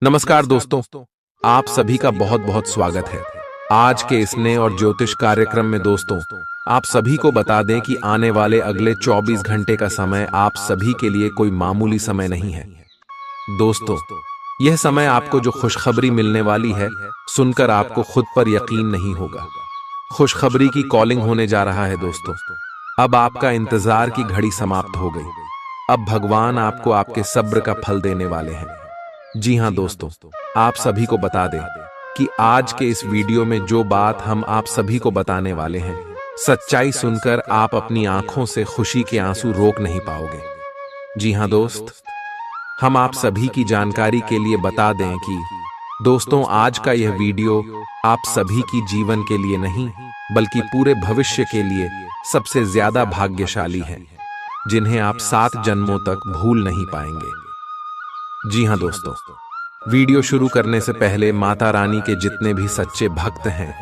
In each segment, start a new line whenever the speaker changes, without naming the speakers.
नमस्कार दोस्तों, आप सभी का बहुत बहुत स्वागत है। आज के इस नए और ज्योतिष कार्यक्रम में दोस्तों, आप सभी को बता दें कि आने वाले अगले 24 घंटे का समय आप सभी के लिए कोई मामूली समय नहीं है। दोस्तों, यह समय आपको जो खुशखबरी मिलने वाली है, सुनकर आपको खुद पर यकीन नहीं होगा। खुशखबरी की कॉलिंग होने जा रहा है दोस्तों। अब आपका इंतजार की घड़ी समाप्त हो गई। अब भगवान आपको आपके सब्र का फल देने वाले हैं। जी हां दोस्तों, आप सभी को बता दें कि आज के इस वीडियो में जो बात हम आप सभी को बताने वाले हैं, सच्चाई सुनकर आप अपनी आंखों से खुशी के आंसू रोक नहीं पाओगे। जी हां दोस्त, हम आप सभी की जानकारी के लिए बता दें कि दोस्तों, आज का यह वीडियो आप सभी की जीवन के लिए नहीं बल्कि पूरे भविष्य के लिए सबसे ज्यादा भाग्यशाली हैं, जिन्हें आप 7 जन्मों तक भूल नहीं पाएंगे। जी हां दोस्तों, वीडियो शुरू करने से पहले माता रानी के जितने भी सच्चे भक्त हैं,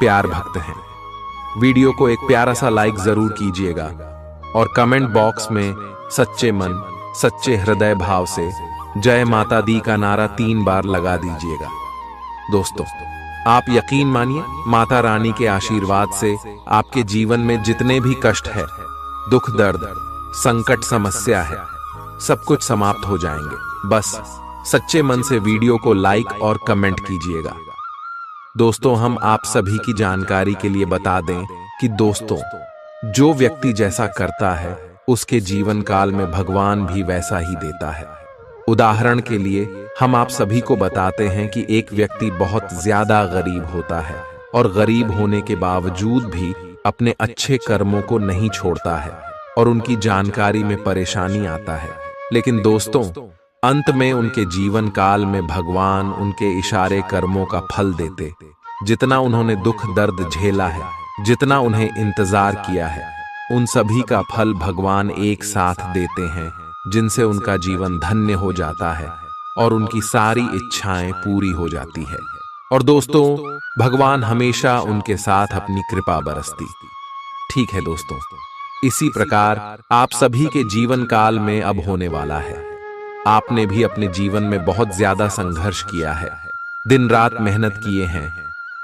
प्यार भक्त हैं, वीडियो को एक प्यारा सा लाइक जरूर कीजिएगा और कमेंट बॉक्स में सच्चे मन सच्चे हृदय भाव से जय माता दी का नारा 3 बार लगा दीजिएगा। दोस्तों, आप यकीन मानिए, माता रानी के आशीर्वाद से आपके जीवन में जितने भी कष्ट है, दुख दर्द, संकट, समस्या है, सब कुछ समाप्त हो जाएंगे। बस सच्चे मन से वीडियो को लाइक और कमेंट कीजिएगा। दोस्तों, हम आप सभी की जानकारी के लिए बता दें कि दोस्तों, जो व्यक्ति जैसा करता है उसके जीवन काल में भगवान भी वैसा ही देता है। उदाहरण के लिए हम आप सभी को बताते हैं कि एक व्यक्ति बहुत ज्यादा गरीब होता है और गरीब होने के बावजूद भी अपने अच्छे कर्मों को नहीं छोड़ता है और उनकी जानकारी में परेशानी आता है। लेकिन दोस्तों, अंत में उनके जीवन काल में भगवान उनके इशारे कर्मों का फल देते। जितना उन्होंने दुख दर्द झेला है, जितना उन्हें इंतजार किया है, उन सभी का फल भगवान एक साथ देते हैं, जिनसे उनका जीवन धन्य हो जाता है और उनकी सारी इच्छाएं पूरी हो जाती है। और दोस्तों, भगवान हमेशा उनके साथ अपनी कृपा बरसती। ठीक है दोस्तों, इसी प्रकार आप सभी के जीवन काल में अब होने वाला है। आपने भी अपने जीवन में बहुत ज्यादा संघर्ष किया है, दिन रात मेहनत किए हैं,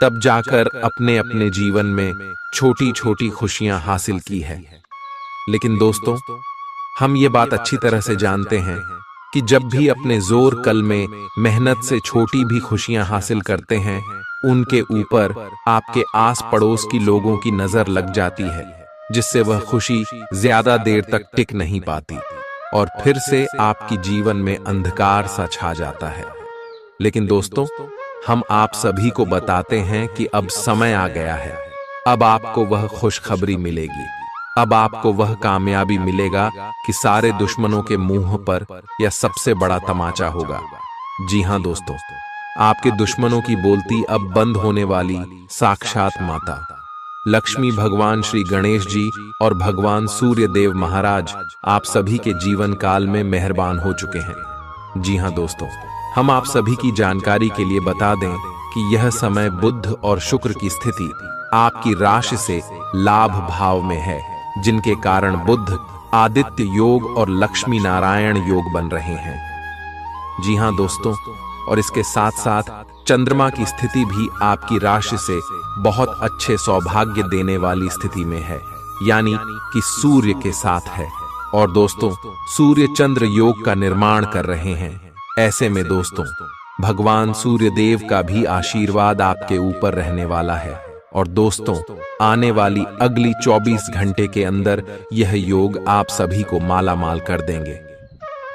तब जाकर अपने अपने जीवन में छोटी छोटी खुशियां हासिल की है। लेकिन दोस्तों, हम ये बात अच्छी तरह से जानते हैं कि जब भी अपने जोर कल में मेहनत से छोटी भी खुशियां हासिल करते हैं, उनके ऊपर आपके आस पड़ोस की लोगों की नजर लग जाती है, जिससे वह खुशी ज्यादा देर तक टिक नहीं पाती और फिर से आपकी जीवन में अंधकार सा छा जाता है। लेकिन दोस्तों, हम आप सभी को बताते हैं कि अब समय आ गया है। अब आपको वह खुशखबरी मिलेगी, अब आपको वह कामयाबी मिलेगा कि सारे दुश्मनों के मुंह पर यह सबसे बड़ा तमाचा होगा। जी हां दोस्तों, आपके दुश्मनों की बोलती अब बंद होने वाली साक्षात माता लक्ष्मी, भगवान श्री गणेश जी और भगवान सूर्य देव महाराज आप सभी के जीवन काल में मेहरबान हो चुके हैं। जी हां दोस्तों, हम आप सभी की जानकारी के लिए बता दें कि यह समय बुध और शुक्र की स्थिति आपकी राशि से लाभ भाव में है, जिनके कारण बुध आदित्य योग और लक्ष्मी नारायण योग बन रहे हैं। जी हां दोस्तों, और इसके साथ साथ चंद्रमा की स्थिति भी आपकी राशि से बहुत अच्छे सौभाग्य देने वाली स्थिति में है, यानी कि सूर्य के साथ है। और दोस्तों, सूर्य चंद्र योग का निर्माण कर रहे हैं। ऐसे में दोस्तों, भगवान सूर्य देव का भी आशीर्वाद आपके ऊपर रहने वाला है। और दोस्तों, आने वाली अगली 24 घंटे के अंदर यह योग आप सभी को माला माल कर देंगे।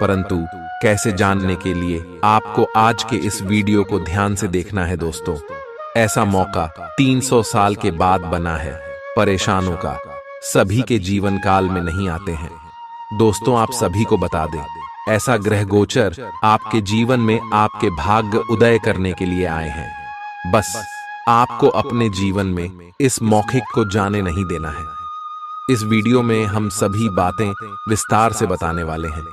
परंतु कैसे जानने के लिए आपको आज के इस वीडियो को ध्यान से देखना है दोस्तों। ऐसा मौका 300 साल के बाद बना है। परेशानों का सभी के जीवन काल में नहीं आते हैं। दोस्तों, आप सभी को बता दें, ऐसा ग्रह गोचर आपके जीवन में आपके भाग्य उदय करने के लिए आए हैं। बस आपको अपने जीवन में इस मौखिक को जाने नहीं देना है। इस वीडियो में हम सभी बातें विस्तार से बताने वाले हैं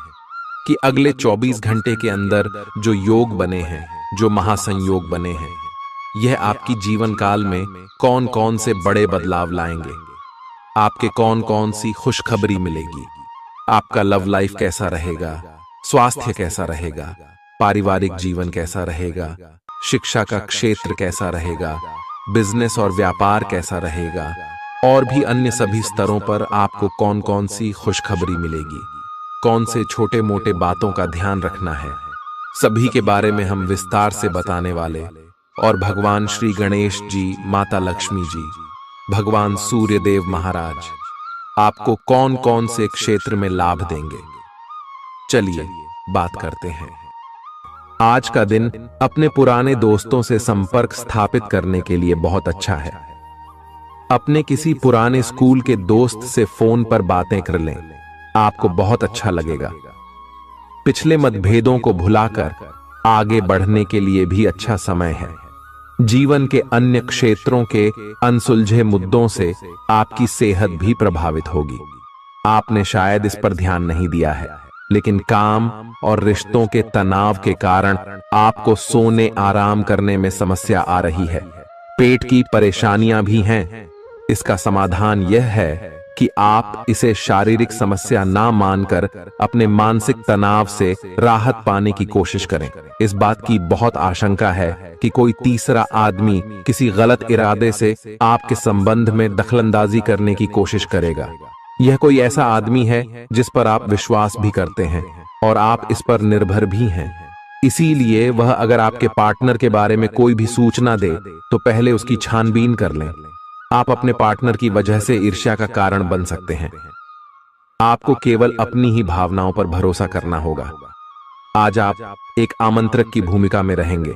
कि अगले 24 घंटे के अंदर जो योग बने हैं, जो महासंयोग बने हैं, यह आपकी जीवन काल में कौन कौन से बड़े बदलाव लाएंगे, आपके कौन कौन सी खुशखबरी मिलेगी, आपका लव लाइफ कैसा रहेगा, स्वास्थ्य कैसा रहेगा, पारिवारिक जीवन कैसा रहेगा, शिक्षा का क्षेत्र कैसा रहेगा, बिजनेस और व्यापार कैसा रहेगा, और भी अन्य सभी स्तरों पर आपको कौन कौन सी खुशखबरी मिलेगी, कौन से छोटे मोटे बातों का ध्यान रखना है, सभी के बारे में हम विस्तार से बताने वाले। और भगवान श्री गणेश जी, माता लक्ष्मी जी, भगवान सूर्य देव महाराज आपको कौन कौन से क्षेत्र में लाभ देंगे, चलिए बात करते हैं। आज का दिन अपने पुराने दोस्तों से संपर्क स्थापित करने के लिए बहुत अच्छा है। अपने किसी पुराने स्कूल के दोस्त से फोन पर बातें कर लें, आपको बहुत अच्छा लगेगा। पिछले मतभेदों को भुलाकर आगे बढ़ने के लिए भी अच्छा समय है। जीवन के अन्य क्षेत्रों के अनसुलझे मुद्दों से आपकी सेहत भी प्रभावित होगी। आपने शायद इस पर ध्यान नहीं दिया है, लेकिन काम और रिश्तों के तनाव के कारण आपको सोने आराम करने में समस्या आ रही है। पेट की परेशानियां भी हैं। इसका समाधान यह है कि आप इसे शारीरिक समस्या ना मानकर अपने मानसिक तनाव से राहत पाने की कोशिश करें। इस बात की बहुत आशंका है कि कोई तीसरा आदमी किसी गलत इरादे से आपके संबंध में दखलंदाजी करने की कोशिश करेगा। यह कोई ऐसा आदमी है जिस पर आप विश्वास भी करते हैं और आप इस पर निर्भर भी हैं। इसीलिए वह अगर आपके पार्टनर के बारे में कोई भी सूचना दे तो पहले उसकी छानबीन कर लें। आप अपने पार्टनर की वजह से ईर्ष्या का कारण बन सकते हैं। आपको केवल अपनी ही भावनाओं पर भरोसा करना होगा। आज आप एक आमंत्रक की भूमिका में रहेंगे,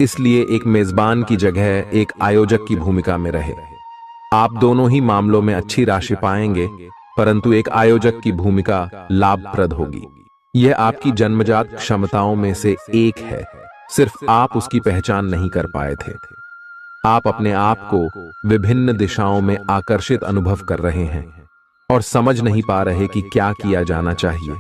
इसलिए एक मेजबान की जगह एक आयोजक की भूमिका में रहे। आप दोनों ही मामलों में अच्छी राशि पाएंगे, परंतु एक आयोजक की भूमिका लाभप्रद होगी। यह आपकी जन्मजात क्षमताओं में से एक है, सिर्फ आप उसकी पहचान नहीं कर पाए थे। आप अपने आप को विभिन्न दिशाओं में आकर्षित अनुभव कर रहे हैं और समझ नहीं पा रहे कि क्या किया जाना चाहिए।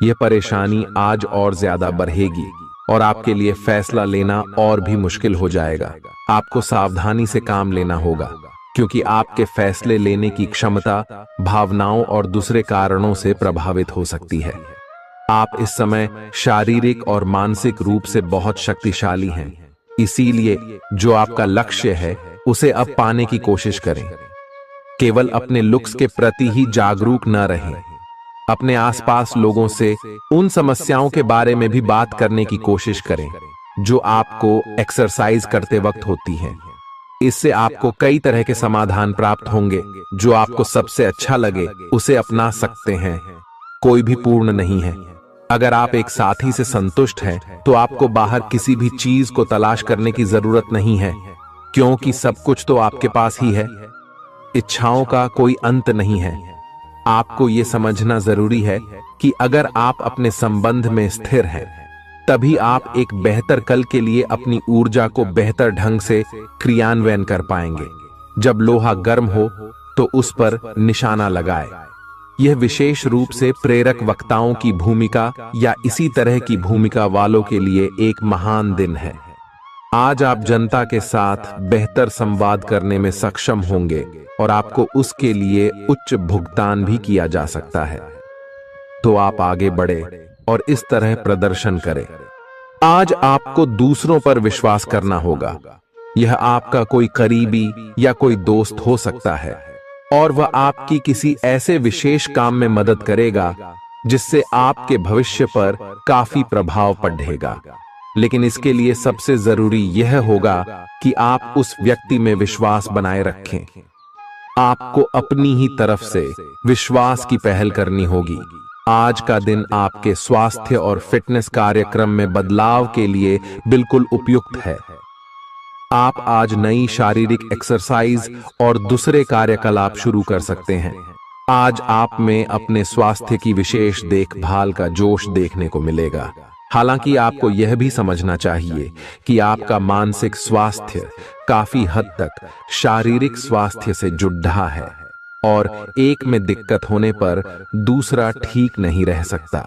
यह परेशानी आज और ज्यादा बढ़ेगी और आपके लिए फैसला लेना और भी मुश्किल हो जाएगा। आपको सावधानी से काम लेना होगा, क्योंकि आपके फैसले लेने की क्षमता भावनाओं और दूसरे कारणों से प्रभावित हो सकती है। आप इस समय शारीरिक और मानसिक रूप से बहुत शक्तिशाली हैं, इसीलिए जो आपका लक्ष्य है उसे अब पाने की कोशिश करें। केवल अपने लुक्स के प्रति ही जागरूक न रहें। अपने आसपास लोगों से उन समस्याओं के बारे में भी बात करने की कोशिश करें जो आपको एक्सरसाइज करते वक्त होती हैं। इससे आपको कई तरह के समाधान प्राप्त होंगे। जो आपको सबसे अच्छा लगे उसे अपना सकते हैं। कोई भी पूर्ण नहीं है। अगर आप एक साथी से संतुष्ट हैं तो आपको बाहर किसी भी चीज को तलाश करने की जरूरत नहीं है, क्योंकि सब कुछ तो आपके पास ही है। इच्छाओं का कोई अंत नहीं है। आपको यह समझना जरूरी है कि अगर आप अपने संबंध में स्थिर हैं, तभी आप एक बेहतर कल के लिए अपनी ऊर्जा को बेहतर ढंग से क्रियान्वयन कर पाएंगे। जब लोहा गर्म हो तो उस पर निशाना लगाए। यह विशेष रूप से प्रेरक वक्ताओं की भूमिका या इसी तरह की भूमिका वालों के लिए एक महान दिन है। आज आप जनता के साथ बेहतर संवाद करने में सक्षम होंगे और आपको उसके लिए उच्च भुगतान भी किया जा सकता है। तो आप आगे बढ़े और इस तरह प्रदर्शन करें। आज आपको दूसरों पर विश्वास करना होगा। यह आपका कोई करीबी या कोई दोस्त हो सकता है और वह आपकी किसी ऐसे विशेष काम में मदद करेगा जिससे आपके भविष्य पर काफी प्रभाव पड़ेगा। लेकिन इसके लिए सबसे जरूरी यह होगा कि आप उस व्यक्ति में विश्वास बनाए रखें। आपको अपनी ही तरफ से विश्वास की पहल करनी होगी। आज का दिन आपके स्वास्थ्य और फिटनेस कार्यक्रम में बदलाव के लिए बिल्कुल उपयुक्त है। आप आज नई शारीरिक एक्सरसाइज और दूसरे कार्यकलाप शुरू कर सकते हैं। आज आप में अपने स्वास्थ्य की विशेष देखभाल का जोश देखने को मिलेगा। हालांकि आपको यह भी समझना चाहिए कि आपका मानसिक स्वास्थ्य काफी हद तक शारीरिक स्वास्थ्य से जुड़ा है और एक में दिक्कत होने पर दूसरा ठीक नहीं रह सकता।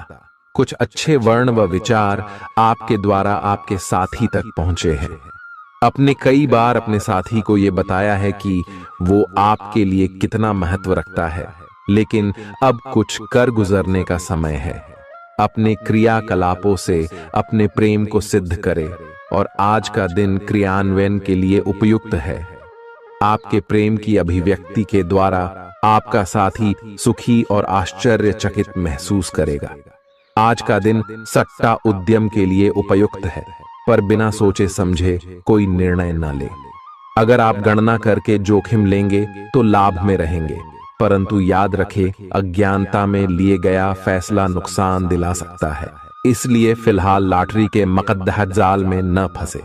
कुछ अच्छे वर्ण व विचार आपके द्वारा आपके साथी तक पहुंचे हैं। अपने कई बार अपने साथी को यह बताया है कि वो आपके लिए कितना महत्व रखता है, लेकिन अब कुछ कर गुजरने का समय है। अपने क्रियाकलापों से अपने प्रेम को सिद्ध करें और आज का दिन क्रियान्वयन के लिए उपयुक्त है। आपके प्रेम की अभिव्यक्ति के द्वारा आपका साथी सुखी और आश्चर्यचकित महसूस करेगा। आज का दिन सट्टा उद्यम के लिए उपयुक्त है, पर बिना सोचे समझे कोई निर्णय न ले। अगर आप गणना करके जोखिम लेंगे तो लाभ में रहेंगे, परंतु याद रखें, अज्ञानता में लिए गया फैसला नुकसान दिला सकता है। इसलिए फिलहाल लॉटरी के मकद्दह जाल में न फंसे।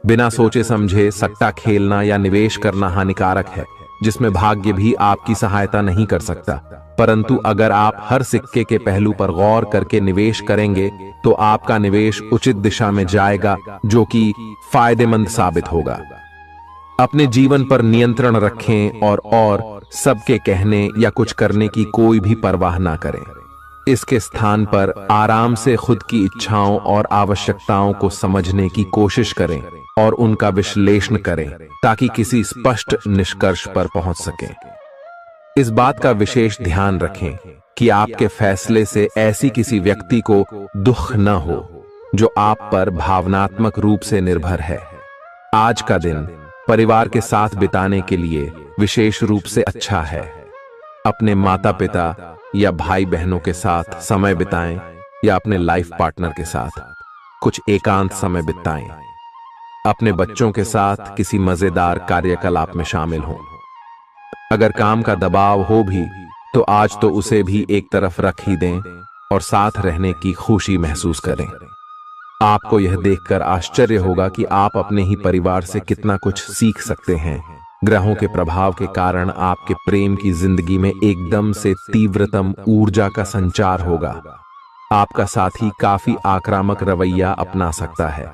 बिना सोचे समझे सट्टा खेलना या निवेश करना हानिकारक है, जिसमें भाग्य भी आपकी सहायता नहीं कर सकता। परंतु अगर आप हर सिक्के के पहलू पर गौर करके निवेश करेंगे तो आपका निवेश उचित दिशा में जाएगा, जो कि फायदेमंद साबित होगा। अपने जीवन पर नियंत्रण रखें और सबके कहने या कुछ करने की कोई भी परवाह ना करें। इसके स्थान पर आराम से खुद की इच्छाओं और आवश्यकताओं को समझने की कोशिश करें और उनका विश्लेषण करें, ताकि किसी स्पष्ट निष्कर्ष पर पहुंच सकें। इस बात का विशेष ध्यान रखें कि आपके फैसले से ऐसी किसी व्यक्ति को दुख न हो जो आप पर भावनात्मक रूप से निर्भर है। आज का दिन परिवार के साथ बिताने के लिए विशेष रूप से अच्छा है। अपने माता पिता या भाई बहनों के साथ समय बिताएं या अपने लाइफ पार्टनर के साथ कुछ एकांत समय बिताएं। अपने बच्चों के साथ किसी मजेदार कार्यकलाप में शामिल हों। अगर काम का दबाव हो भी तो आज तो उसे भी एक तरफ रख ही दें और साथ रहने की खुशी महसूस करें। आपको यह देखकर आश्चर्य होगा कि आप अपने ही परिवार से कितना कुछ सीख सकते हैं। ग्रहों के प्रभाव के कारण आपके प्रेम की जिंदगी में एकदम से तीव्रतम ऊर्जा का संचार होगा। आपका साथी काफी आक्रामक रवैया अपना सकता है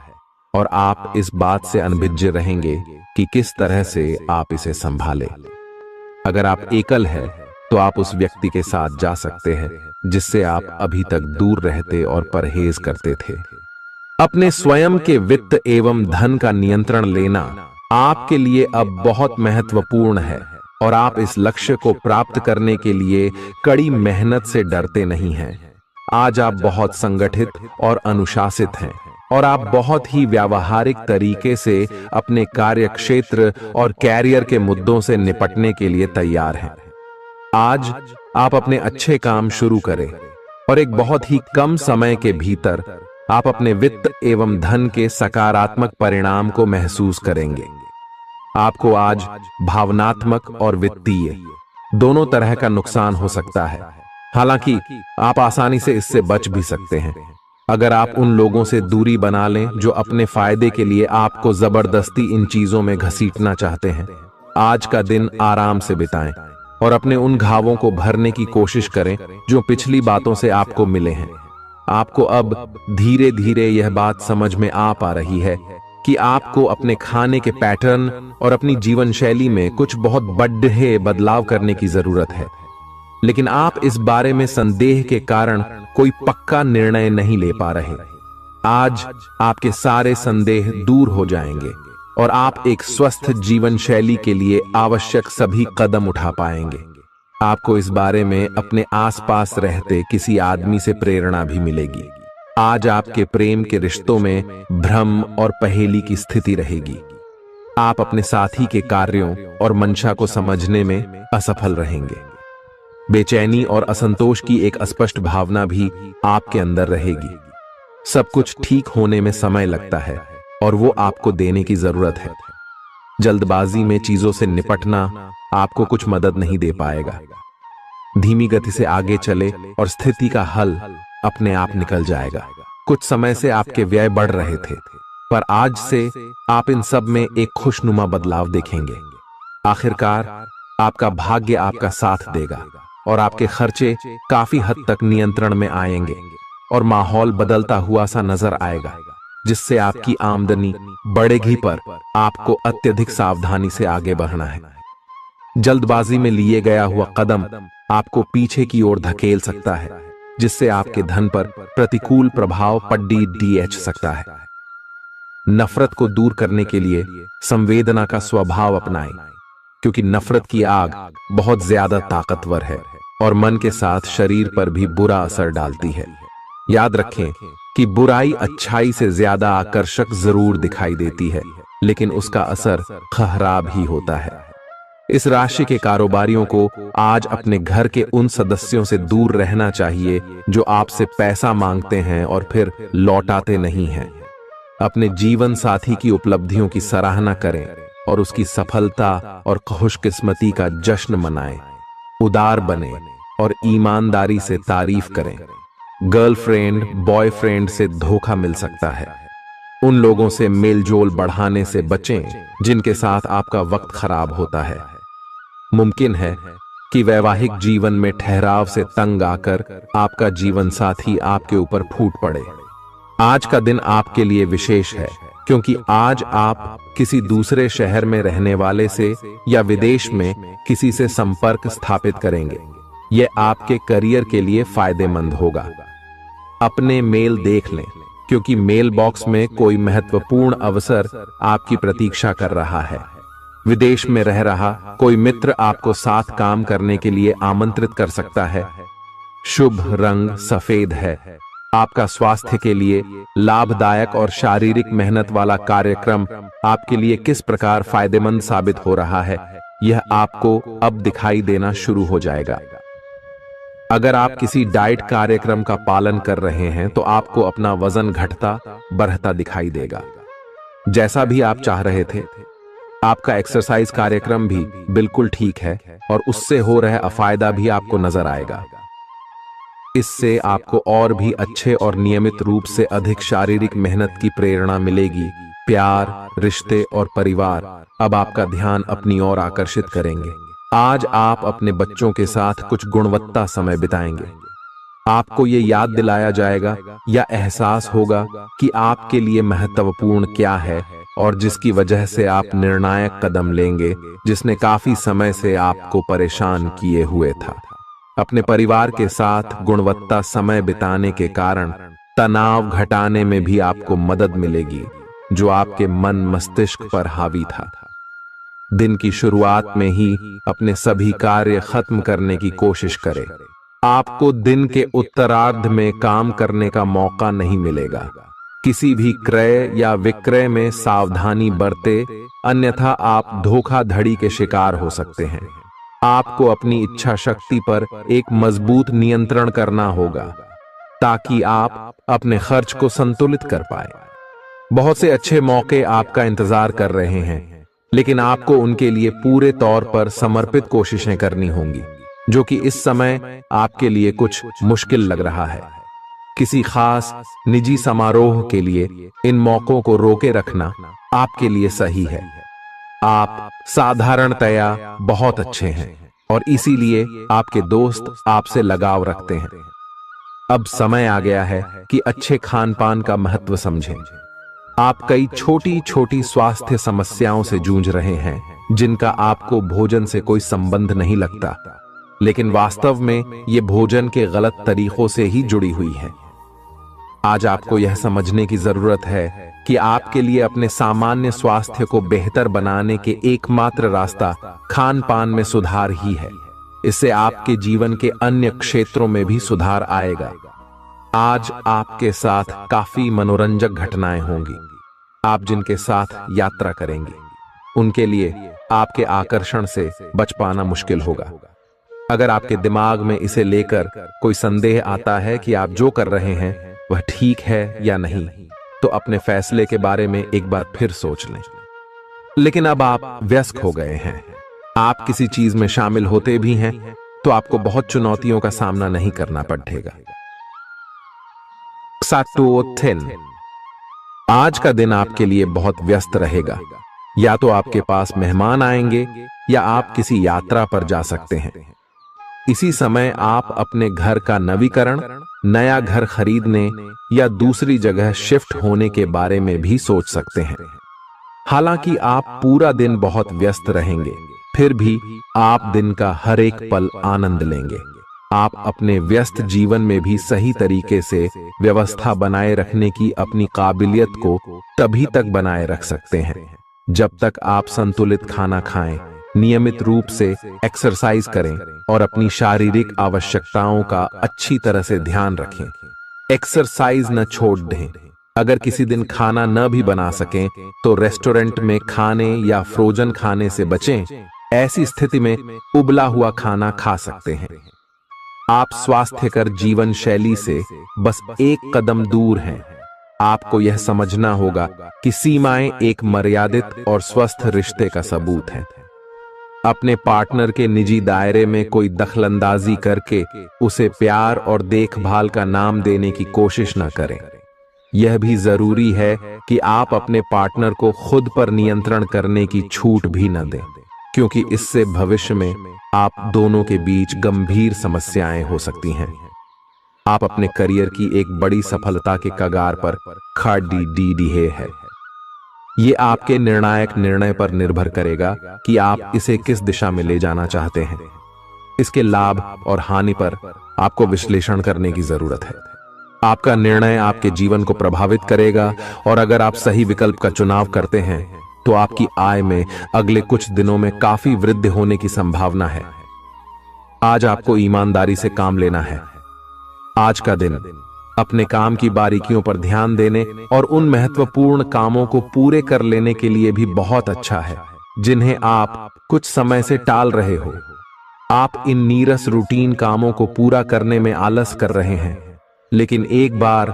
और आप इस बात से अनभिज्ञ रहेंगे कि किस तरह से आप इसे संभालें। अगर आप एकल हैं तो आप उस व्यक्ति के साथ जा सकते हैं जिससे आप अभी तक दूर रहते और परहेज करते थे। अपने स्वयं के वित्त एवं धन का नियंत्रण लेना आपके लिए अब बहुत महत्वपूर्ण है और आप इस लक्ष्य को प्राप्त करने के लिए कड़ी मेहनत से डरते नहीं हैं। आज आप बहुत संगठित और अनुशासित हैं और आप बहुत ही व्यावहारिक तरीके से अपने कार्य क्षेत्र और कैरियर के मुद्दों से निपटने के लिए तैयार हैं। आज आप अपने अच्छे काम शुरू करें और एक बहुत ही कम समय के भीतर आप अपने वित्त एवं धन के सकारात्मक परिणाम को महसूस करेंगे। आपको आज भावनात्मक और वित्तीय दोनों तरह का नुकसान हो सकता है। हालांकि आप आसानी से इससे बच भी सकते हैं अगर आप उन लोगों से दूरी बना लें जो अपने फायदे के लिए आपको जबरदस्ती इन चीजों में घसीटना चाहते हैं। आज का दिन आराम से बिताएं और अपने उन घावों को भरने की कोशिश करें जो पिछली बातों से आपको मिले हैं। आपको अब धीरे धीरे यह बात समझ में आ पा रही है कि आपको अपने खाने के पैटर्न और अपनी जीवन शैली में कुछ बहुत बड़े बदलाव करने की जरूरत है, लेकिन आप इस बारे में संदेह के कारण कोई पक्का निर्णय नहीं ले पा रहे। आज आपके सारे संदेह दूर हो जाएंगे और आप एक स्वस्थ जीवन शैली के लिए आवश्यक सभी कदम उठा पाएंगे। आपको इस बारे में अपने आसपास रहते किसी आदमी से प्रेरणा भी मिलेगी। आज आपके प्रेम के रिश्तों में भ्रम और पहेली की स्थिति रहेगी। आप अपने साथी के कार्यों और मंशा को समझने में असफल रहेंगे। बेचैनी और असंतोष की एक अस्पष्ट भावना भी आपके अंदर रहेगी। सब कुछ ठीक होने में समय लगता है और वो आपको देने की जरूरत है। जल्दबाजी में चीजों से निपटना आपको कुछ मदद नहीं दे पाएगा। धीमी गति से आगे चले और स्थिति का हल अपने आप निकल जाएगा। कुछ समय से आपके व्यय बढ़ रहे थे, पर आज से आप इन सब में एक खुशनुमा बदलाव देखेंगे। आखिरकार आपका भाग्य आपका साथ देगा और आपके खर्चे काफी हद तक नियंत्रण में आएंगे और माहौल बदलता हुआ सा नजर आएगा, जिससे आपकी आमदनी बढ़ेगी, पर आपको अत्यधिक सावधानी से आगे बढ़ना है। जल्दबाजी में लिए गया हुआ कदम आपको पीछे की ओर धकेल सकता है, जिससे आपके धन पर प्रतिकूल प्रभाव पड़ सकता है। नफरत को दूर करने के लिए संवेदना का स्वभाव अपनाएं, क्योंकि नफरत की आग बहुत ज्यादा ताकतवर है और मन के साथ शरीर पर भी बुरा असर डालती है। याद रखें कि बुराई अच्छाई से ज्यादा आकर्षक जरूर दिखाई देती है, लेकिन उसका असर खराब ही होता है। इस राशि के कारोबारियों को आज अपने घर के उन सदस्यों से दूर रहना चाहिए जो आपसे पैसा मांगते हैं और फिर लौटाते नहीं हैं। अपने जीवन साथी की उपलब्धियों की सराहना करें और उसकी सफलता और खुशकिस्मती का जश्न मनाएं। उदार बने और ईमानदारी से तारीफ करें। गर्लफ्रेंड बॉयफ्रेंड से धोखा मिल सकता है। उन लोगों से मेलजोल बढ़ाने से बचें जिनके साथ आपका वक्त खराब होता है। मुमकिन है कि वैवाहिक जीवन में ठहराव से तंग आकर आपका जीवन साथी आपके ऊपर फूट पड़े। आज का दिन आपके लिए विशेष है क्योंकि आज आप किसी दूसरे शहर में रहने वाले से या विदेश में किसी से संपर्क स्थापित करेंगे। यह आपके करियर के लिए फायदेमंद होगा। अपने मेल देख लें क्योंकि मेल बॉक्स में कोई महत्वपूर्ण अवसर आपकी प्रतीक्षा कर रहा है। विदेश में रह रहा कोई मित्र आपको साथ काम करने के लिए आमंत्रित कर सकता है। शुभ रंग सफेद है। आपका स्वास्थ्य के लिए लाभदायक और शारीरिक मेहनत वाला कार्यक्रम आपके लिए किस प्रकार फायदेमंद साबित हो रहा है, यह आपको अब दिखाई देना शुरू हो जाएगा। अगर आप किसी डाइट कार्यक्रम का पालन कर रहे हैं तो आपको अपना वजन घटता बढ़ता दिखाई देगा। जैसा भी आप चाह रहे थे, आपका एक्सरसाइज कार्यक्रम भी बिल्कुल ठीक है और उससे हो रहा अफायदा भी आपको नजर आएगा। इससे आपको और भी अच्छे और नियमित रूप से अधिक शारीरिक मेहनत की प्रेरणा मिलेगी। प्यार, रिश्ते और परिवार अब आपका ध्यान अपनी ओर आकर्षित करेंगे। आज आप अपने बच्चों के साथ कुछ गुणवत्ता समय बिताएंगे। आपको ये याद दिलाया जाएगा या एहसास होगा कि आपके लिए महत्वपूर्ण क्या है और जिसकी वजह से आप निर्णायक कदम लेंगे, जिसने काफी समय से आपको परेशान किए हुए था। अपने परिवार के साथ गुणवत्ता समय बिताने के कारण तनाव घटाने में भी आपको मदद मिलेगी जो आपके मन मस्तिष्क पर हावी था। दिन की शुरुआत में ही अपने सभी कार्य खत्म करने की कोशिश करें। आपको दिन के उत्तरार्ध में काम करने का मौका नहीं मिलेगा। किसी भी क्रय या विक्रय में सावधानी बरते, अन्यथा आप धोखाधड़ी के शिकार हो सकते हैं। आपको अपनी इच्छा शक्ति पर एक मजबूत नियंत्रण करना होगा ताकि आप अपने खर्च को संतुलित कर पाए। बहुत से अच्छे मौके आपका इंतजार कर रहे हैं, लेकिन आपको उनके लिए पूरे तौर पर समर्पित कोशिशें करनी होंगी, जो कि इस समय आपके लिए कुछ मुश्किल लग रहा है। किसी खास निजी समारोह के लिए इन मौकों को रोके रखना आपके लिए सही है। आप साधारणतया बहुत अच्छे हैं और इसीलिए आपके दोस्त आपसे लगाव रखते हैं। अब समय आ गया है कि अच्छे खान पान का महत्व समझें। आप कई छोटी छोटी स्वास्थ्य समस्याओं से जूझ रहे हैं जिनका आपको भोजन से कोई संबंध नहीं लगता, लेकिन वास्तव में ये भोजन के गलत तरीकों से ही जुड़ी हुई है। आज आपको यह समझने की जरूरत है कि आपके लिए अपने सामान्य स्वास्थ्य को बेहतर बनाने के एकमात्र रास्ता खान पान में सुधार ही है। इससे आपके जीवन के अन्य क्षेत्रों में भी सुधार आएगा। आज आपके साथ काफी मनोरंजक घटनाएं होंगी। आप जिनके साथ यात्रा करेंगे उनके लिए आपके आकर्षण से बच पाना मुश्किल होगा। अगर आपके दिमाग में इसे लेकर कोई संदेह आता है कि आप जो कर रहे हैं वह ठीक है या नहीं, तो अपने फैसले के बारे में एक बार फिर सोच लें। लेकिन अब आप व्यस्त हो गए हैं, आप किसी चीज में शामिल होते भी हैं तो आपको बहुत चुनौतियों का सामना नहीं करना पड़ेगा। आज का दिन आपके लिए बहुत व्यस्त रहेगा। या तो आपके पास मेहमान आएंगे या आप किसी यात्रा पर जा सकते हैं। इसी समय आप अपने घर का नवीकरण, नया घर खरीदने या दूसरी जगह शिफ्ट होने के बारे में भी सोच सकते हैं। हालांकि आप पूरा दिन बहुत व्यस्त रहेंगे, फिर भी आप दिन का हर एक पल आनंद लेंगे। आप अपने व्यस्त जीवन में भी सही तरीके से व्यवस्था बनाए रखने की अपनी काबिलियत को तभी तक बनाए रख सकते हैं जब तक आप संतुलित खाना खाएं, नियमित रूप से एक्सरसाइज करें और अपनी शारीरिक आवश्यकताओं का अच्छी तरह से ध्यान रखें। एक्सरसाइज न छोड़ दें। अगर किसी दिन खाना न भी बना सकें तो रेस्टोरेंट में खाने या फ्रोजन खाने से बचें। ऐसी स्थिति में उबला हुआ खाना खा सकते हैं। आप स्वास्थ्यकर जीवन शैली से बस एक कदम दूर हैं। आपको यह समझना होगा कि सीमाएं एक मर्यादित और स्वस्थ रिश्ते का सबूत है। अपने पार्टनर के निजी दायरे में कोई दखलंदाजी करके उसे प्यार और देखभाल का नाम देने की कोशिश न करें। यह भी जरूरी है कि आप अपने पार्टनर को खुद पर नियंत्रण करने की छूट भी न दें, क्योंकि इससे भविष्य में आप दोनों के बीच गंभीर समस्याएं हो सकती हैं। आप अपने करियर की एक बड़ी सफलता के कगार पर खड़ी है। ये आपके निर्णायक निर्णय पर निर्भर करेगा कि आप इसे किस दिशा में ले जाना चाहते हैं। इसके लाभ और हानि पर आपको विश्लेषण करने की जरूरत है। आपका निर्णय आपके जीवन को प्रभावित करेगा और अगर आप सही विकल्प का चुनाव करते हैं तो आपकी आय में अगले कुछ दिनों में काफी वृद्धि होने की संभावना है। आज आपको ईमानदारी से काम लेना है। आज का दिन अपने काम की बारीकियों पर ध्यान देने और उन महत्वपूर्ण कामों को पूरे कर लेने के लिए भी बहुत अच्छा है जिन्हें आप कुछ समय से टाल रहे हो। आप इन नीरस रूटीन कामों को पूरा करने में आलस कर रहे हैं, लेकिन एक बार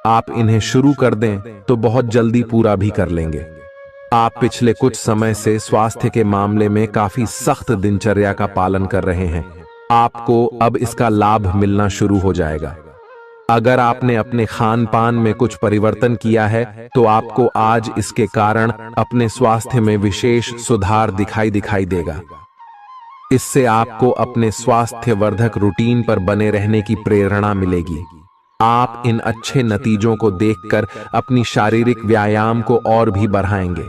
आप इन्हें शुरू कर दें तो बहुत जल्दी पूरा भी कर लेंगे। आप पिछले कुछ समय से स्वास्थ्य के मामले में काफी सख्त दिनचर्या का पालन कर रहे हैं। आपको अब इसका लाभ मिलना शुरू हो जाएगा। अगर आपने अपने खान पान में कुछ परिवर्तन किया है तो आपको आज इसके कारण अपने स्वास्थ्य में विशेष सुधार दिखाई देगा। इससे आपको अपने स्वास्थ्यवर्धक रूटीन पर बने रहने की प्रेरणा मिलेगी। आप इन अच्छे नतीजों को देखकर अपनी शारीरिक व्यायाम को और भी बढ़ाएंगे।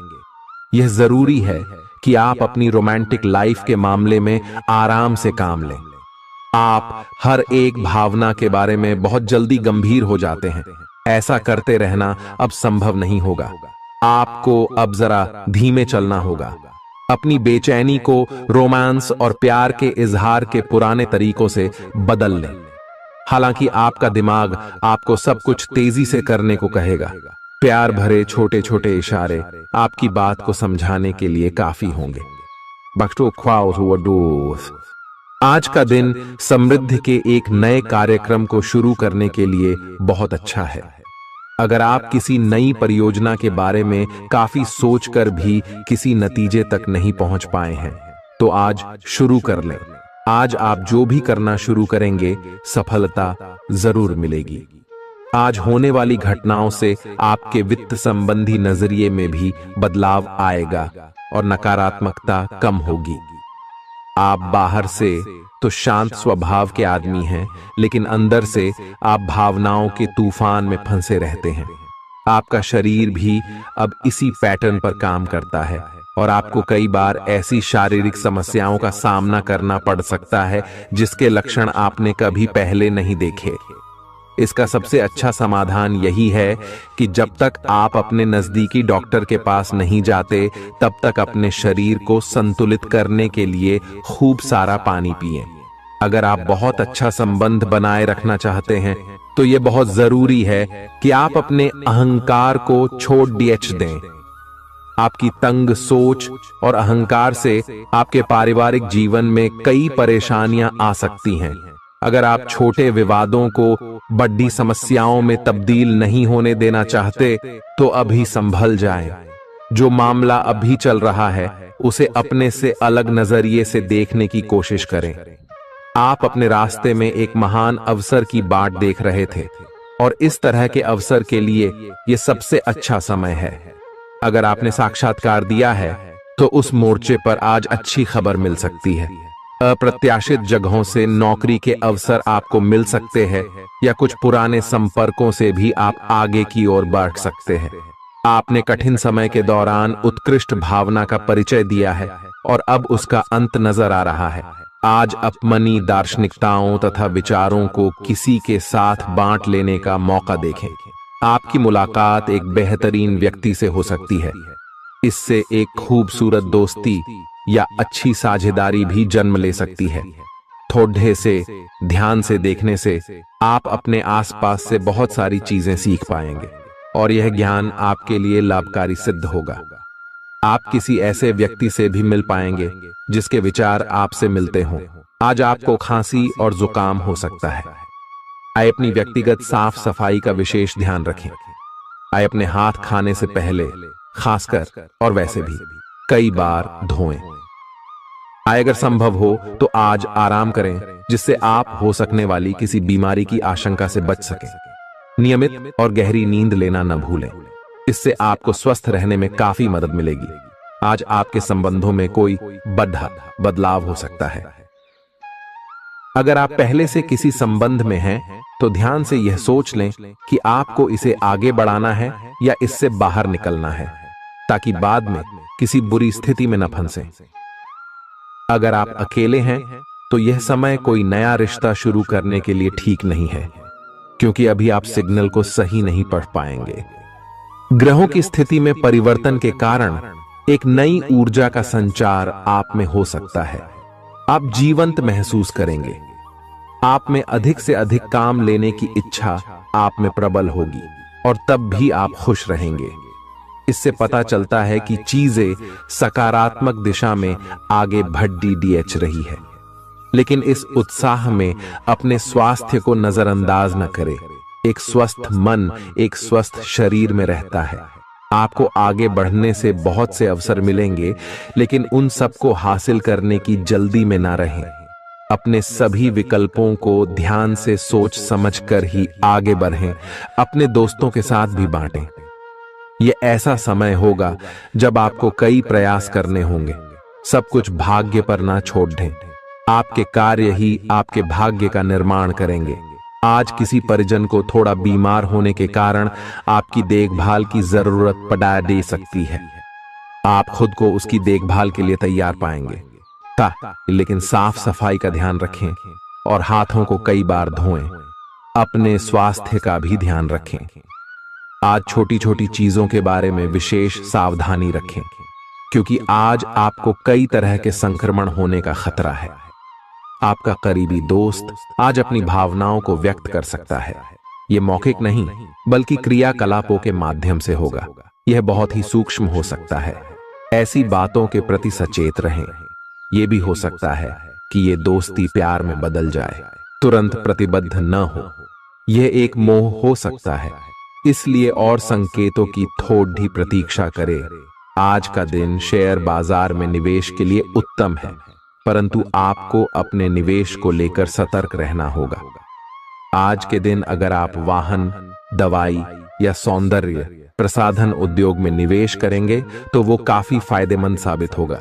यह जरूरी है कि आप अपनी रोमांटिक लाइफ के मामले में आराम से काम लें। आप हर एक भावना के बारे में बहुत जल्दी गंभीर हो जाते हैं। ऐसा करते रहना अब संभव नहीं होगा। आपको अब जरा धीमे चलना होगा। अपनी बेचैनी को रोमांस और प्यार के इजहार के पुराने तरीकों से बदल लें। हालांकि आपका दिमाग आपको सब कुछ तेजी से करने को कहेगा। प्यार भरे छोटे छोटे इशारे आपकी बात को समझाने के लिए काफी होंगे। आज का दिन समृद्धि के एक नए कार्यक्रम को शुरू करने के लिए बहुत अच्छा है। अगर आप किसी नई परियोजना के बारे में काफी सोचकर भी किसी नतीजे तक नहीं पहुंच पाए हैं तो आज शुरू कर लें। आज आप जो भी करना शुरू करेंगे सफलता जरूर मिलेगी। आज होने वाली घटनाओं से आपके वित्त संबंधी नजरिए में भी बदलाव आएगा और नकारात्मकता कम होगी। आप बाहर से तो शांत स्वभाव के आदमी हैं, लेकिन अंदर से आप भावनाओं के तूफान में फंसे रहते हैं। आपका शरीर भी अब इसी पैटर्न पर काम करता है और आपको कई बार ऐसी शारीरिक समस्याओं का सामना करना पड़ सकता है जिसके लक्षण आपने कभी पहले नहीं देखे। इसका सबसे अच्छा समाधान यही है कि जब तक आप अपने नजदीकी डॉक्टर के पास नहीं जाते तब तक अपने शरीर को संतुलित करने के लिए खूब सारा पानी पिएं। अगर आप बहुत अच्छा संबंध बनाए रखना चाहते हैं तो यह बहुत जरूरी है कि आप अपने अहंकार को छोड़ दें। आपकी तंग सोच और अहंकार से आपके पारिवारिक जीवन में कई परेशानियां आ सकती हैं। अगर आप छोटे विवादों को बड़ी समस्याओं में तब्दील नहीं होने देना चाहते तो अभी संभल जाएं। जो मामला अभी चल रहा है उसे अपने से अलग नजरिए से देखने की कोशिश करें। आप अपने रास्ते में एक महान अवसर की बाट देख रहे थे और इस तरह के अवसर के लिए यह सबसे अच्छा समय है। अगर आपने साक्षात्कार दिया है तो उस मोर्चे पर आज अच्छी खबर मिल सकती है। अप्रत्याशित जगहों से नौकरी के अवसर आपको मिल सकते हैं या कुछ पुराने संपर्कों से भी आप आगे की ओर बढ़ सकते हैं। आपने कठिन समय के दौरान उत्कृष्ट भावना का परिचय दिया है और अब उसका अंत नजर आ रहा है। आज अपनी दार्शनिकताओं तथा विचारों को किसी के साथ बांट लेने का मौका देखें। आपकी मुलाकात एक बेहतरीन व्यक्ति से हो सकती है। इससे एक खूबसूरत दोस्ती या अच्छी साझेदारी भी जन्म ले सकती है। थोड़े से ध्यान से देखने से आप अपने आसपास से बहुत सारी चीजें सीख पाएंगे और यह ज्ञान आपके लिए लाभकारी सिद्ध होगा। आप किसी ऐसे व्यक्ति से भी मिल पाएंगे जिसके विचार आपसे मिलते हों। आज आपको खांसी और जुकाम हो सकता है। आइए अपनी व्यक्तिगत साफ सफाई का विशेष ध्यान रखें। आइए अपने हाथ खाने से पहले खासकर और वैसे भी कई बार धोएं। आइए अगर संभव हो तो आज आराम करें जिससे आप हो सकने वाली किसी बीमारी की आशंका से बच सकें। नियमित और गहरी नींद लेना न भूलें, इससे आपको स्वस्थ रहने में काफी मदद मिलेगी। आज आपके संबंधों में कोई बड़ा बदलाव हो सकता है। अगर आप पहले से किसी संबंध में हैं तो ध्यान से यह सोच लें कि आपको इसे आगे बढ़ाना है या इससे बाहर निकलना है, ताकि बाद में किसी बुरी स्थिति में न फंसें। अगर आप अकेले हैं तो यह समय कोई नया रिश्ता शुरू करने के लिए ठीक नहीं है, क्योंकि अभी आप सिग्नल को सही नहीं पढ़ पाएंगे। ग्रहों की स्थिति में परिवर्तन के कारण एक नई ऊर्जा का संचार आप में हो सकता है। आप जीवंत महसूस करेंगे। आप में अधिक से अधिक काम लेने की इच्छा आप में प्रबल होगी और तब भी आप खुश रहेंगे। इससे पता चलता है कि चीजें सकारात्मक दिशा में आगे बढ़ रही है। लेकिन इस उत्साह में अपने स्वास्थ्य को नजरअंदाज न करें। एक स्वस्थ मन एक स्वस्थ शरीर में रहता है। आपको आगे बढ़ने से बहुत से अवसर मिलेंगे, लेकिन उन सबको हासिल करने की जल्दी में ना रहें। अपने सभी विकल्पों को ध्यान से सोच समझकर ही आगे बढ़ें। अपने दोस्तों के साथ भी बांटें। यह ऐसा समय होगा जब आपको कई प्रयास करने होंगे। सब कुछ भाग्य पर ना छोड़ दें। आपके कार्य ही आपके भाग्य का निर्माण करेंगे। आज किसी परिजन को थोड़ा बीमार होने के कारण आपकी देखभाल की जरूरत पड़ा दे सकती है। आप खुद को उसकी देखभाल के लिए तैयार पाएंगे, लेकिन साफ सफाई का ध्यान रखें और हाथों को कई बार धोएं। अपने स्वास्थ्य का भी ध्यान रखें। आज छोटी छोटी चीजों के बारे में विशेष सावधानी रखें, क्योंकि आज आपको कई तरह के संक्रमण होने का खतरा है। आपका करीबी दोस्त आज अपनी भावनाओं को व्यक्त कर सकता है। यह मौखिक नहीं बल्कि क्रियाकलापों के माध्यम से होगा। यह बहुत ही सूक्ष्म हो सकता है। ऐसी बातों के प्रति सचेत रहें। यह भी हो सकता है कि यह दोस्ती प्यार में बदल जाए। तुरंत प्रतिबद्ध न हो। यह एक मोह हो सकता है, इसलिए और संकेतों की थोड़ी प्रतीक्षा करें। आज का दिन शेयर बाजार में निवेश के लिए उत्तम है, परंतु आपको अपने निवेश को लेकर सतर्क रहना होगा। आज के दिन अगर आप वाहन, दवाई या सौंदर्य प्रसाधन उद्योग में निवेश करेंगे तो वो काफी फायदेमंद साबित होगा।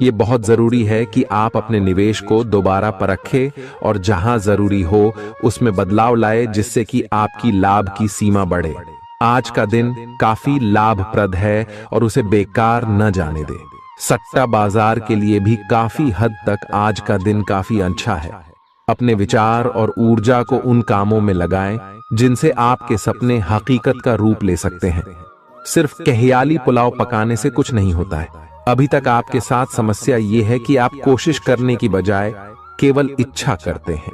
ये बहुत जरूरी है कि आप अपने निवेश को दोबारा परखें और जहां जरूरी हो उसमें बदलाव लाए, जिससे कि आपकी लाभ की सीमा बढ़े। आज का दिन काफी लाभप्रद है और उसे बेकार न जाने दें। सट्टा बाजार के लिए भी काफी हद तक आज का दिन काफी अच्छा है। अपने विचार और ऊर्जा को उन कामों में लगाएं जिनसे आपके सपने हकीकत का रूप ले सकते हैं। सिर्फ कहियाली पुलाव पकाने से कुछ नहीं होता है। अभी तक आपके साथ समस्या यह है कि आप कोशिश करने की बजाय केवल इच्छा करते हैं।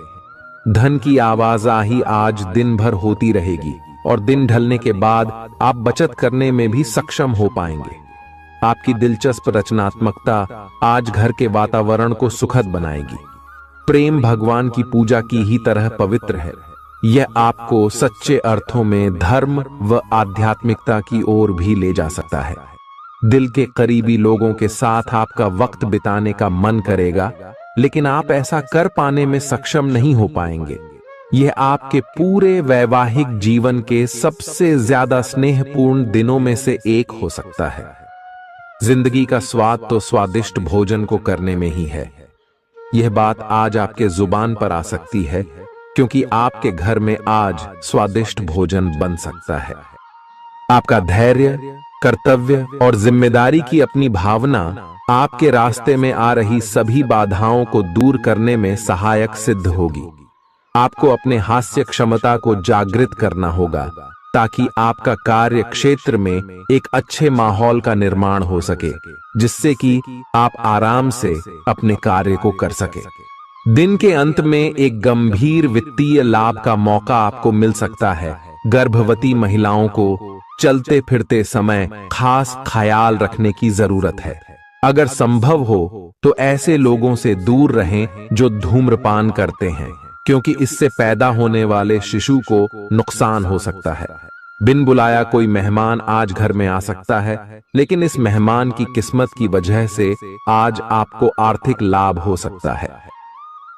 धन की आवाजाही आज दिन भर होती रहेगी और दिन ढलने के बाद आप बचत करने में भी सक्षम हो पाएंगे। आपकी दिलचस्प रचनात्मकता आज घर के वातावरण को सुखद बनाएगी। प्रेम भगवान की पूजा की ही तरह पवित्र है। यह आपको सच्चे अर्थों में धर्म व आध्यात्मिकता की ओर भी ले जा सकता है। दिल के करीबी लोगों के साथ आपका वक्त बिताने का मन करेगा, लेकिन आप ऐसा कर पाने में सक्षम नहीं हो पाएंगे। यह आपके पूरे वैवाहिक जीवन के सबसे ज्यादा स्नेहपूर्ण दिनों में से एक हो सकता है। जिंदगी का स्वाद तो स्वादिष्ट भोजन को करने में ही है। यह बात आज आपके जुबान पर आ सकती है, क्योंकि आपके घर में आज स्वादिष्ट भोजन बन सकता है। आपका धैर्य, कर्तव्य और जिम्मेदारी की अपनी भावना आपके रास्ते में आ रही सभी बाधाओं को दूर करने में सहायक सिद्ध होगी। आपको अपने हास्य क्षमता को जागृत करना होगा, ताकि आपका कार्य क्षेत्र में एक अच्छे माहौल का निर्माण हो सके, जिससे कि आप आराम से अपने कार्य को कर सके। दिन के अंत में एक गंभीर वित्तीय लाभ का मौका आपको मिल सकता है। गर्भवती महिलाओं को चलते फिरते समय खास ख्याल रखने की जरूरत है। अगर संभव हो तो ऐसे लोगों से दूर रहें जो धूम्रपान करते हैं, क्योंकि इससे पैदा होने वाले शिशु को नुकसान हो सकता है। बिन बुलाया कोई मेहमान आज घर में आ सकता है, लेकिन इस मेहमान की किस्मत की वजह से आज आपको आर्थिक लाभ हो सकता है।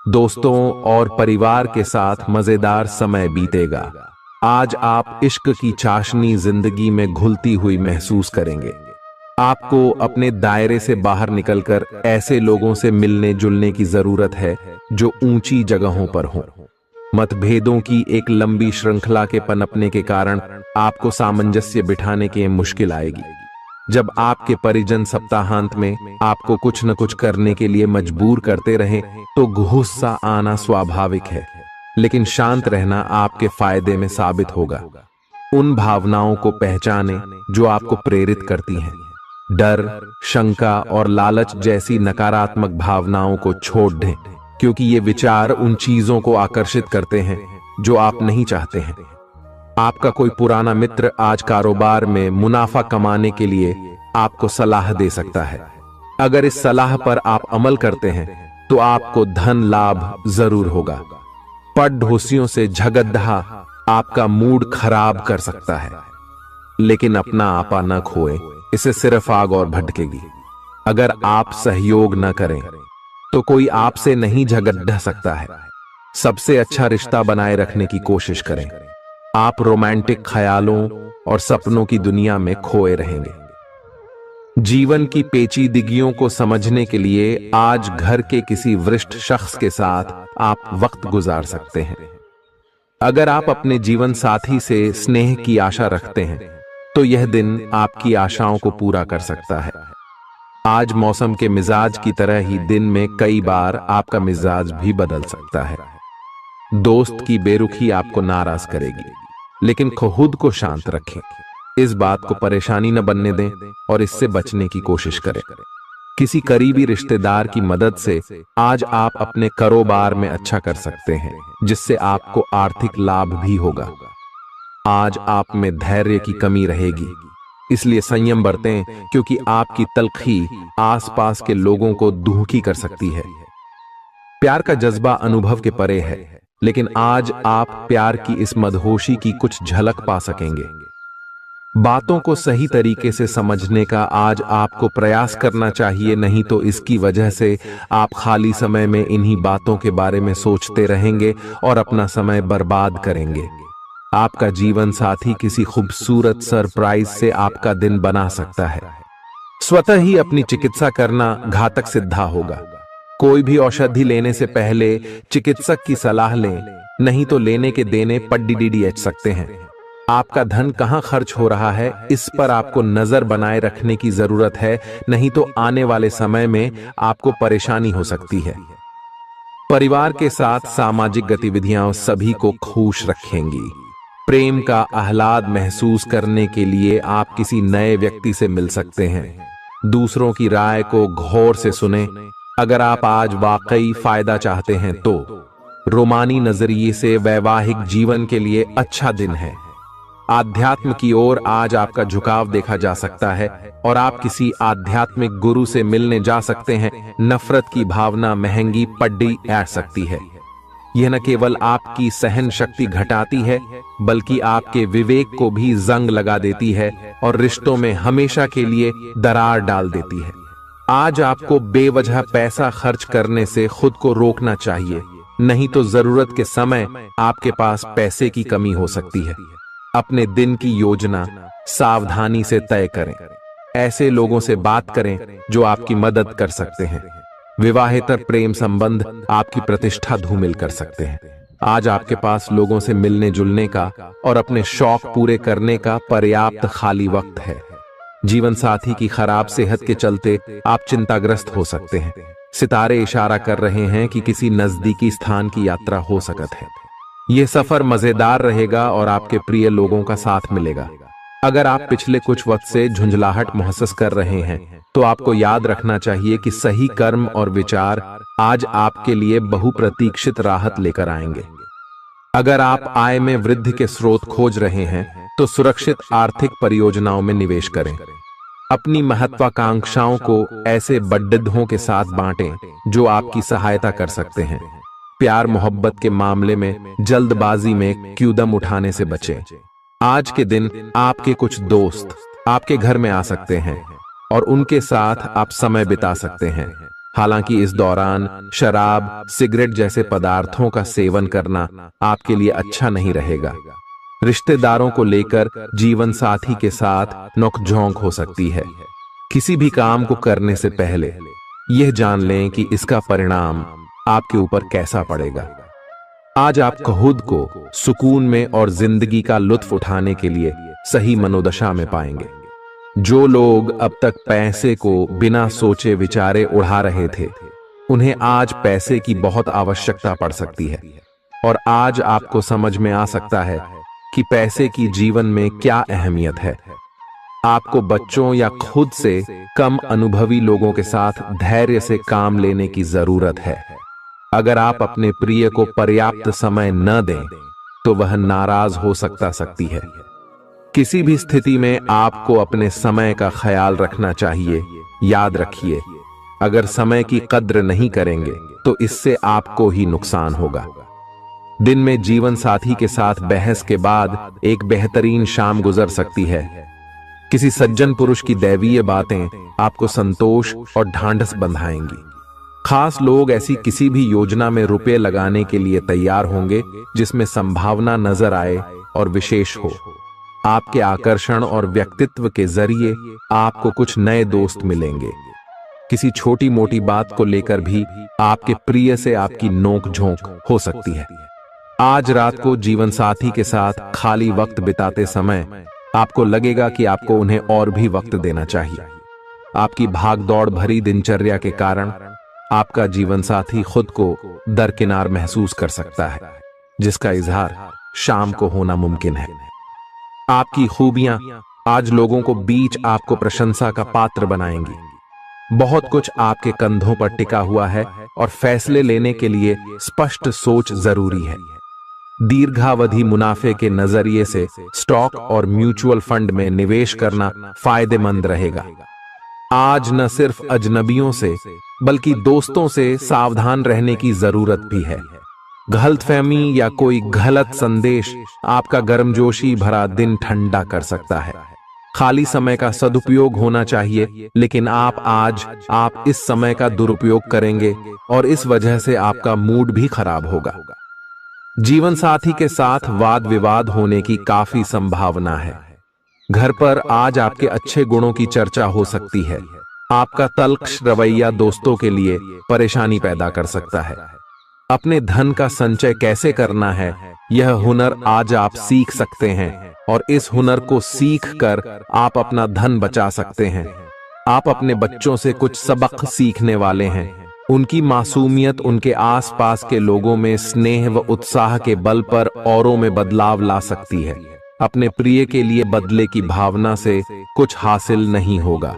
दोस्तों और परिवार के साथ मजेदार समय बीतेगा। आज आप इश्क की चाशनी जिंदगी में घुलती हुई महसूस करेंगे। आपको अपने दायरे से बाहर निकलकर ऐसे लोगों से मिलने जुलने की जरूरत है जो ऊंची जगहों पर हों। मतभेदों की एक लंबी श्रृंखला के पनपने के कारण आपको सामंजस्य बिठाने की मुश्किल आएगी। जब आपके परिजन सप्ताहांत में आपको कुछ न कुछ करने के लिए मजबूर करते रहें तो गुस्सा आना स्वाभाविक है, लेकिन शांत रहना आपके फायदे में साबित होगा। उन भावनाओं को पहचानें जो आपको प्रेरित करती हैं। डर, शंका और लालच जैसी नकारात्मक भावनाओं को छोड़ दें, क्योंकि ये विचार उन चीजों को आकर्षित करते हैं जो आप नहीं चाहते हैं। आपका कोई पुराना मित्र आज कारोबार में मुनाफा कमाने के लिए आपको सलाह दे सकता है। अगर इस सलाह पर आप अमल करते हैं तो आपको धन लाभ जरूर होगा। पड़ोसियों से झगड़ा आपका मूड खराब कर सकता है, लेकिन अपना आपा न खोएं, इससे सिर्फ आग और भड़केगी। अगर आप सहयोग न करें तो कोई आपसे नहीं झगड़ सकता है। सबसे अच्छा रिश्ता बनाए रखने की कोशिश करें। आप रोमांटिक ख्यालों और सपनों की दुनिया में खोए रहेंगे। जीवन की पेचीदगियों को समझने के लिए आज घर के किसी वरिष्ठ शख्स के साथ आप वक्त गुजार सकते हैं। अगर आप अपने जीवन साथी से स्नेह की आशा रखते हैं तो यह दिन आपकी आशाओं को पूरा कर सकता है। आज मौसम के मिजाज की तरह ही दिन में कई बार आपका मिजाज भी बदल सकता है। दोस्त की बेरुखी आपको नाराज करेगी, लेकिन खुद को शांत रखें। इस बात को परेशानी न बनने दें और इससे बचने की कोशिश करें। किसी करीबी रिश्तेदार की मदद से आज आप अपने कारोबार में अच्छा कर सकते हैं, जिससे आपको आर्थिक लाभ भी होगा। आज आप में धैर्य की कमी रहेगी, इसलिए संयम बरतें, क्योंकि आपकी तलखी आसपास के लोगों को दुखी कर सकती है। प्यार का जज्बा अनुभव के परे है, लेकिन आज आप प्यार की इस मदहोशी की कुछ झलक पा सकेंगे। बातों को सही तरीके से समझने का आज आपको प्रयास करना चाहिए, नहीं तो इसकी वजह से आप खाली समय में इन्हीं बातों के बारे में सोचते रहेंगे और अपना समय बर्बाद करेंगे। आपका जीवन साथी किसी खूबसूरत सरप्राइज से आपका दिन बना सकता है। स्वतः ही अपनी चिकित्सा करना घातक सिद्ध होगा। कोई भी औषधि लेने से पहले चिकित्सक की सलाह लें, नहीं तो लेने के देने पड्डीडीएच सकते हैं। आपका धन कहां खर्च हो रहा है, इस पर आपको नजर बनाए रखने की जरूरत है, नहीं तो आने वाले समय में आपको परेशानी हो सकती है। परिवार के साथ सामाजिक गतिविधियां सभी को खुश रखेंगी। प्रेम का आह्लाद महसूस करने के लिए आप किसी नए व्यक्ति से मिल सकते हैं। दूसरों की राय को गौर से सुनें। अगर आप आज वाकई फायदा चाहते हैं तो रोमानी नजरिए से वैवाहिक जीवन के लिए अच्छा दिन है। आध्यात्म की ओर आज आपका झुकाव देखा जा सकता है और आप किसी आध्यात्मिक गुरु से मिलने जा सकते हैं। नफरत की भावना महंगी पड्डी ऐड सकती है। यह न केवल आपकी सहन शक्ति घटाती है, बल्कि आपके विवेक को भी जंग लगा देती है और रिश्तों में हमेशा के लिए दरार डाल देती है। आज आपको बेवजह पैसा खर्च करने से खुद को रोकना चाहिए, नहीं तो जरूरत के समय आपके पास पैसे की कमी हो सकती है। अपने दिन की योजना सावधानी से तय करें। ऐसे लोगों से बात करें जो आपकी मदद कर सकते हैं। विवाहेतर प्रेम संबंध आपकी प्रतिष्ठा धूमिल कर सकते हैं। आज आपके पास लोगों से मिलने जुलने का और अपने शौक पूरे करने का पर्याप्त खाली वक्त है। जीवन साथी की खराब सेहत के चलते आप चिंताग्रस्त हो सकते हैं। सितारे इशारा कर रहे हैं कि किसी नजदीकी स्थान की यात्रा हो सकती है। यह सफर मजेदार रहेगा और आपके प्रिय लोगों का साथ मिलेगा। अगर आप पिछले कुछ वक्त से झुंझलाहट महसूस कर रहे हैं तो आपको याद रखना चाहिए कि सही कर्म और विचार आज आपके लिए बहुप्रतीक्षित राहत लेकर आएंगे। अगर आप आय में वृद्धि के स्रोत खोज रहे हैं तो सुरक्षित आर्थिक परियोजनाओं में निवेश करें। अपनी महत्वाकांक्षाओं को ऐसे बड्ढों के साथ बांटें जो आपकी सहायता कर सकते हैं। प्यार मोहब्बत के मामले में जल्दबाजी में कदम उठाने से बचें। आज के दिन आपके कुछ दोस्त आपके घर में आ सकते हैं और उनके साथ आप समय बिता सकते हैं। हालांकि इस दौरान शराब, सिगरेट जैसे पदार्थों का सेवन करना आपके लिए अच्छा नहीं रहेगा। रिश्तेदारों को लेकर जीवन साथी के साथ नोकझोंक हो सकती है। किसी भी काम को करने से पहले यह जान लें कि इसका परिणाम आपके ऊपर कैसा पड़ेगा। आज आप खुद को सुकून में और जिंदगी का लुत्फ उठाने के लिए सही मनोदशा में पाएंगे। जो लोग अब तक पैसे को बिना सोचे विचारे उड़ा रहे थे, उन्हें आज पैसे की बहुत आवश्यकता पड़ सकती है और आज आपको समझ में आ सकता है कि पैसे की जीवन में क्या अहमियत है। आपको बच्चों या खुद से कम अनुभवी लोगों के साथ धैर्य से काम लेने की जरूरत है। अगर आप अपने प्रिय को पर्याप्त समय न दें तो वह नाराज हो सकती है। किसी भी स्थिति में आपको अपने समय का ख्याल रखना चाहिए। याद रखिए, अगर समय की कद्र नहीं करेंगे तो इससे आपको ही नुकसान होगा। दिन में जीवन साथी के साथ बहस के बाद एक बेहतरीन शाम गुजर सकती है। किसी सज्जन पुरुष की दैवीय बातें आपको संतोष और ढांढस बंधाएंगी। खास लोग ऐसी किसी भी योजना में रुपए लगाने के लिए तैयार होंगे जिसमें संभावना नजर आए और विशेष हो। आपके आकर्षण और व्यक्तित्व के जरिए आपको कुछ नए दोस्त मिलेंगे। किसी छोटी मोटी बात को लेकर भी आपके प्रिय से आपकी नोक-झोंक हो सकती है। आज रात को जीवन साथी के साथ खाली वक्त बिताते समय आपको लगेगा कि आपको उन्हें और भी वक्त देना चाहिए। आपकी भागदौड़ भरी दिनचर्या के कारण आपका जीवन साथी खुद को दरकिनार महसूस कर सकता है, जिसका इजहार शाम को होना मुमकिन है। आपकी खूबियां आज लोगों को बीच आपको प्रशंसा का पात्र बनाएंगी। बहुत कुछ आपके कंधों पर टिका हुआ है और फैसले लेने के लिए स्पष्ट सोच जरूरी है। दीर्घावधि मुनाफे के नजरिए से स्टॉक और म्यूचुअल फंड में निवेश करना फायदेमंद रहेगा। आज न सिर्फ अजनबियों से बल्कि दोस्तों से सावधान रहने की जरूरत भी है। गलतफहमी या कोई गलत संदेश आपका गर्मजोशी भरा दिन ठंडा कर सकता है। खाली समय का सदुपयोग होना चाहिए, लेकिन आप इस समय का दुरुपयोग करेंगे और इस वजह से आपका मूड भी खराब होगा। जीवन साथी के साथ वाद विवाद होने की काफी संभावना है। घर पर आज आपके अच्छे गुणों की चर्चा हो सकती है। आपका तल्ख रवैया दोस्तों के लिए परेशानी पैदा कर सकता है। अपने धन का संचय कैसे करना है, यह हुनर आज आप सीख सकते हैं और इस हुनर को सीख कर आप अपना धन बचा सकते हैं। आप अपने बच्चों से कुछ सबक सीखने वाले हैं। उनकी मासूमियत उनके आसपास के लोगों में स्नेह व उत्साह के बल पर औरों में बदलाव ला सकती है। अपने प्रिय के लिए बदले की भावना से कुछ हासिल नहीं होगा।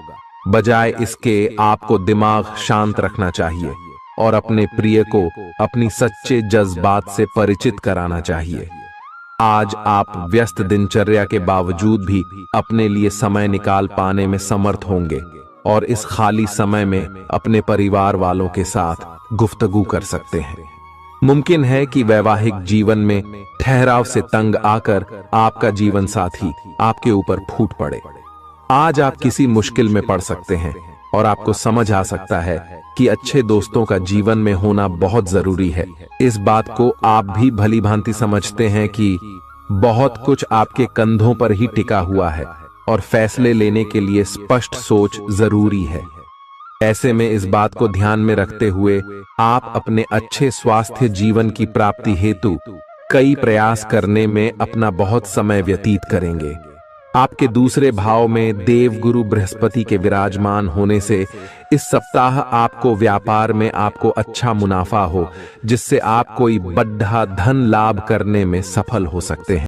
बजाय इसके आपको दिमाग शांत रखना चाहिए और अपने प्रिय को अपनी सच्चे जज्बात से परिचित कराना चाहिए। आज आप व्यस्त दिनचर्या के बावजूद भी अपने लिए समय निकाल पाने में समर्थ होंगे और इस खाली समय में अपने परिवार वालों के साथ गुफ्तगू कर सकते हैं। मुमकिन है कि वैवाहिक जीवन में ठहराव से तंग आकर आपका जीवन साथी आपके ऊपर फूट पड़े। आज आप किसी मुश्किल में पड़ सकते हैं और आपको समझ आ सकता है कि अच्छे दोस्तों का जीवन में होना बहुत जरूरी है। इस बात को आप भी भली भांति समझते हैं कि बहुत कुछ आपके कंधों पर ही टिका हुआ है और फैसले लेने के लिए स्पष्ट सोच जरूरी है। ऐसे में इस बात को ध्यान में रखते हुए आप अपने अच्छे स्वास्थ्य जीवन की प्राप्ति हेतु कई प्रयास करने में अपना बहुत समय व्यतीत करेंगे। आपके दूसरे भाव में देवगुरु बृहस्पति के विराजमान होने से इस सप्ताह आपको व्यापार में आपको अच्छा मुनाफा हो, जिससे आप कोई बड़ा धन लाभ करने में सफल हो सकते हैं।